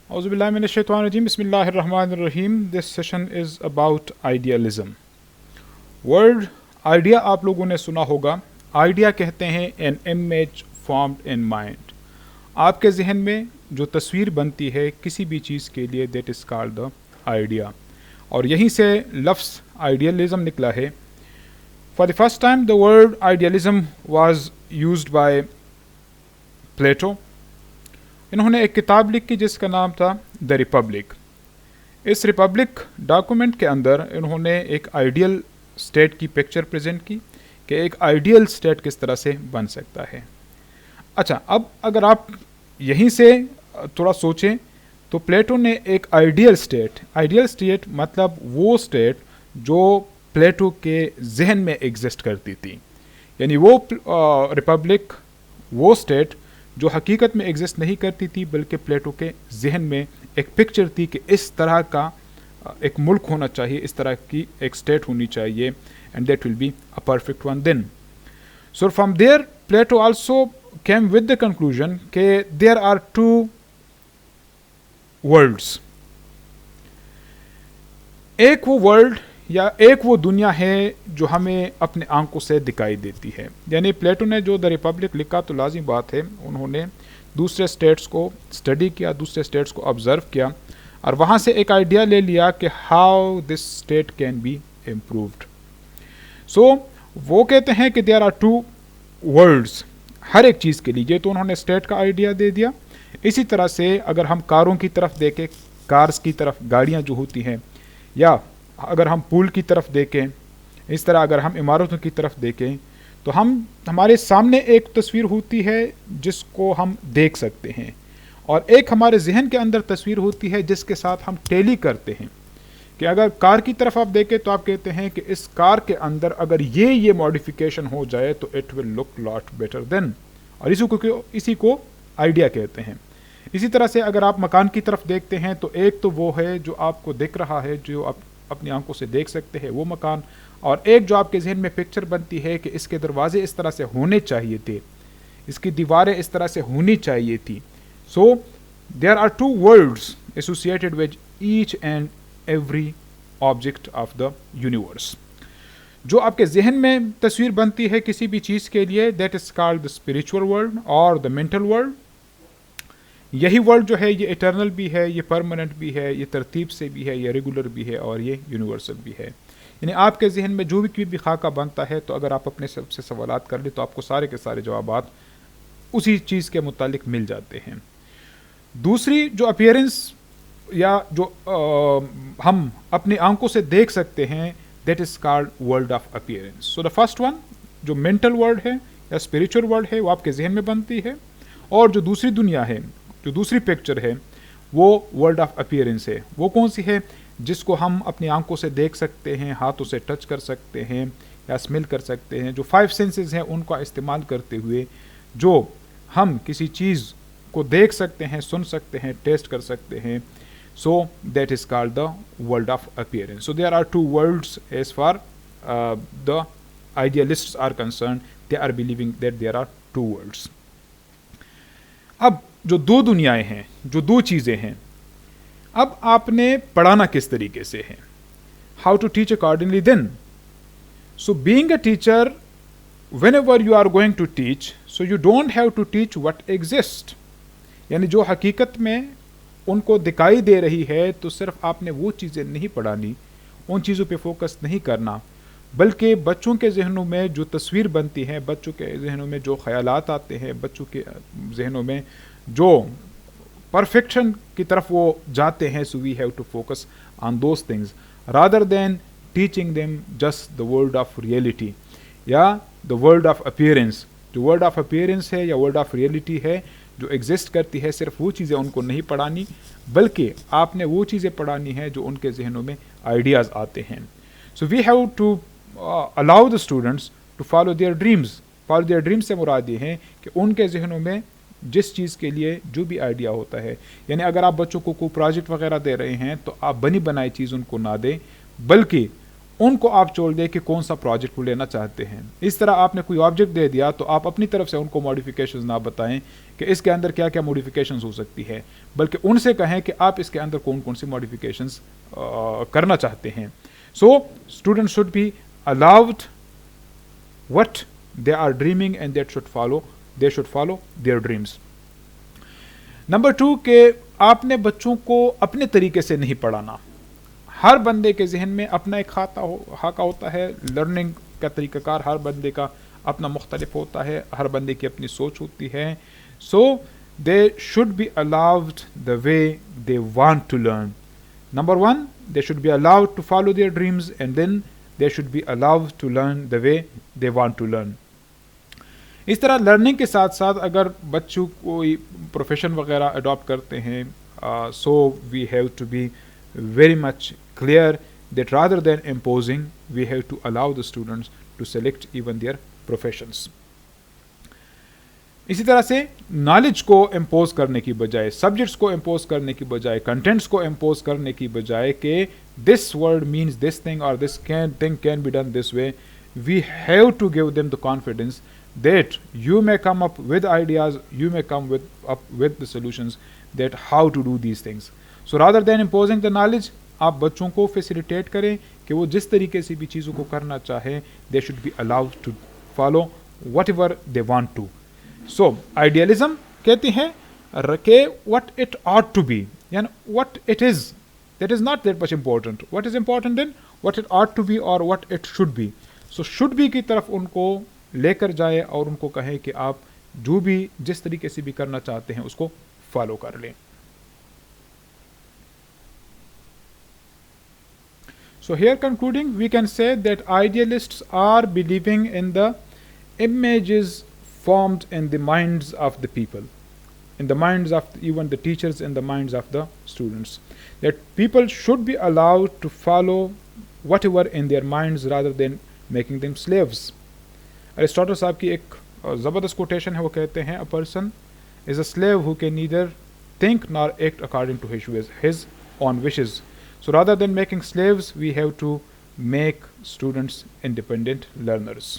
Auzu billahi minash shaitanir rajim. Bismillahir rahmanir rahim. This session is about idealism. Word idea आप लोगों ने सुना होगा. Idea कहते हैं an image formed in mind. आपके जहन में जो तस्वीर बनती है किसी भी चीज़ के लिए, that is called the idea. और यहीं से लफ्ज़ idealism निकला है. For the first time the word idealism was used by Plato. इन्होंने एक किताब लिखी जिसका नाम था द रिपब्लिक. इस रिपब्लिक डॉक्यूमेंट के अंदर इन्होंने एक आइडियल स्टेट की पिक्चर प्रेजेंट की कि एक आइडियल स्टेट किस तरह से बन सकता है. अच्छा, अब अगर आप यहीं से थोड़ा सोचें तो प्लेटो ने एक आइडियल स्टेट मतलब वो स्टेट जो प्लेटो के जहन में एग्जिस्ट करती थी, यानी वो रिपब्लिक, वो स्टेट जो हकीकत में एग्जिस्ट नहीं करती थी बल्कि प्लेटो के जहन में एक पिक्चर थी कि इस तरह का एक मुल्क होना चाहिए, इस तरह की एक स्टेट होनी चाहिए, and that will be a perfect one then. So from there Plato also came with the conclusion कि देयर आर टू वर्ल्ड्स. एक वो वर्ल्ड या एक वो दुनिया है जो हमें अपने आंखों से दिखाई देती है. यानी प्लेटो ने जो द रिपब्लिक लिखा तो लाजिम बात है उन्होंने दूसरे स्टेट्स को स्टडी किया, दूसरे स्टेट्स को ऑब्ज़र्व किया और वहाँ से एक आइडिया ले लिया कि how this state can be improved. So वो कहते हैं कि देयर आर टू वर्ल्ड्स हर एक चीज़ के लिए. ये तो उन्होंने स्टेट का आइडिया दे दिया. इसी तरह से अगर हम कारों की तरफ देखें, कार्स की तरफ, गाड़ियाँ जो होती हैं, या अगर हम पुल की तरफ देखें, इस तरह अगर हम इमारतों की तरफ देखें तो हमारे सामने एक तस्वीर होती है जिसको हम देख सकते हैं और एक हमारे जहन के अंदर तस्वीर होती है जिसके साथ हम टेली करते हैं. कि अगर कार की तरफ आप देखें तो आप कहते हैं कि इस कार के अंदर अगर ये मॉडिफिकेशन हो जाए तो it will look lot better than, और इसी को आइडिया कहते हैं. इसी तरह से अगर आप मकान की तरफ देखते हैं तो एक तो वो है जो आपको दिख रहा है, जो आप अपनी आंखों से देख सकते हैं, वो मकान, और एक जो आपके जहन में पिक्चर बनती है कि इसके दरवाजे इस तरह से होने चाहिए थे, इसकी दीवारें इस तरह से होनी चाहिए थी. So there are two worlds associated with each and every object of the universe. जो आपके जहन में तस्वीर बनती है किसी भी चीज़ के लिए, that is called the spiritual world और द मेंटल वर्ल्ड. यही वर्ल्ड जो है ये इटर्नल भी है, ये परमानेंट भी है, ये तरतीब से भी है, ये रेगुलर भी है और ये यूनिवर्सल भी है. यानी आपके जहन में जो भी खाका बनता है तो अगर आप अपने सबसे सवालात कर ले तो आपको सारे के सारे जवाबात उसी चीज़ के मुतालिक मिल जाते हैं. दूसरी जो अपीयरेंस या जो हम अपनी आंखों से देख सकते हैं, that is called world of appearance. So the first one जो मेंटल वर्ल्ड है या स्पिरिचुअल वर्ल्ड है वो आपके जहन में बनती है, और जो दूसरी दुनिया है, जो दूसरी पिक्चर है, वो वर्ल्ड ऑफ अपीयरेंस है. वो कौन सी है? जिसको हम अपनी आंखों से देख सकते हैं, हाथों से टच कर सकते हैं या स्मेल कर सकते हैं. जो 5 सेंसेस हैं उनका इस्तेमाल करते हुए जो हम किसी चीज़ को देख सकते हैं, सुन सकते हैं, टेस्ट कर सकते हैं. So that is called the world of appearance. So there are two worlds as far the idealists are concern. They are believing that there are two worlds. अब जो दो दुनियाएं हैं, जो दो चीज़ें हैं, अब आपने पढ़ाना किस तरीके से है, how to teach accordingly then. So being a teacher, whenever you are going to teach, so you don't have to teach what exists. यानी जो हकीकत में उनको दिखाई दे रही है तो सिर्फ आपने वो चीज़ें नहीं पढ़ानी, उन चीज़ों पे फोकस नहीं करना, बल्कि बच्चों के जहनों में जो तस्वीर बनती है, बच्चों के जहनों में जो ख्यालात आते हैं, बच्चों के जहनों में जो परफेक्शन की तरफ वो जाते हैं, so we have to focus on those things rather than teaching them just the world of reality या द वर्ल्ड ऑफ अपीयरेंस. जो वर्ल्ड ऑफ अपीयरेंस है या वर्ल्ड ऑफ रियलिटी है जो एग्जिस्ट करती है, सिर्फ वो चीज़ें उनको नहीं पढ़ानी, बल्कि आपने वो चीज़ें पढ़ानी है जो उनके जहनों में आइडियाज़ आते हैं. So we have to allow the students to follow their dreams. Follow their dreams से मुराद ये है कि उनके जहनों में जिस चीज़ के लिए जो भी आइडिया होता है, यानी अगर आप बच्चों को कोई प्रोजेक्ट वगैरह दे रहे हैं तो आप बनी बनाई चीज़ उनको ना दें, बल्कि ان کو آپ چھوڑ دیں کہ کون سا پروجیکٹ وہ لینا چاہتے ہیں. اس طرح آپ نے کوئی آبجیکٹ دے دیا تو آپ اپنی طرف سے ان کو ماڈیفیکیشنز نہ بتائیں کہ اس کے اندر کیا کیا ماڈیفیکیشنز ہو سکتی ہے، بلکہ ان سے کہیں کہ آپ اس کے اندر کون کون سی ماڈیفیکیشنز کرنا چاہتے ہیں. So student should be allowed what they are dreaming and they should follow their dreams. Number 2 کہ آپ نے بچوں کو اپنے طریقے سے نہیں پڑھانا. ہر بندے کے ذہن میں اپنا ایک خاکہ ہوتا ہے. لرننگ کا طریقہ کار ہر بندے کا اپنا مختلف ہوتا ہے، ہر بندے کی اپنی سوچ ہوتی ہے. سو they should be allowed the way they want to learn. Number 1, they should be allowed to follow their dreams, and then they should be allowed to learn the way they want to learn. اس طرح learning کے ساتھ ساتھ اگر بچوں کوئی profession وغیرہ adapt کرتے ہیں، so we have to be very much clear that rather than imposing we have to allow the students to select even their professions. اسی طرح سے نالج کو امپوز کرنے کی بجائے، سبجیکٹس کو امپوز کرنے کی بجائے، کنٹینٹس کو امپوز کرنے کی بجائے کہ this word means this thing اور this thing can be done this way, we have to give them the confidence that you may come up with ideas, you may come up with the solutions that how to do these things. So rather than imposing the knowledge, آپ بچوں کو facilitate کریں کہ وہ جس طریقے سے بھی چیزوں کو کرنا چاہیں they should be allowed to follow whatever they want to. So idealism کہتے ہیں کہ what it ought to be, یعنی what it is, that is not that much important. What is important then? What it ought to be or what it should be. So should be کی طرف ان کو لے کر جائے اور ان کو کہیں کہ آپ جو بھی جس طریقے سے بھی کرنا چاہتے ہیں اس کو فالو کر لیں. So here concluding, we can say that idealists are believing in the images formed in the minds of the people, in the minds of even the teachers, in the minds of the students, that people should be allowed to follow whatever in their minds rather than making them slaves. ارسطاٹل صاحب کی ایک زبردست quotation ہے، وہ کہتے ہیں a person is a slave who can neither think nor act according to his own wishes. So rather than making slaves we have to make students independent learners.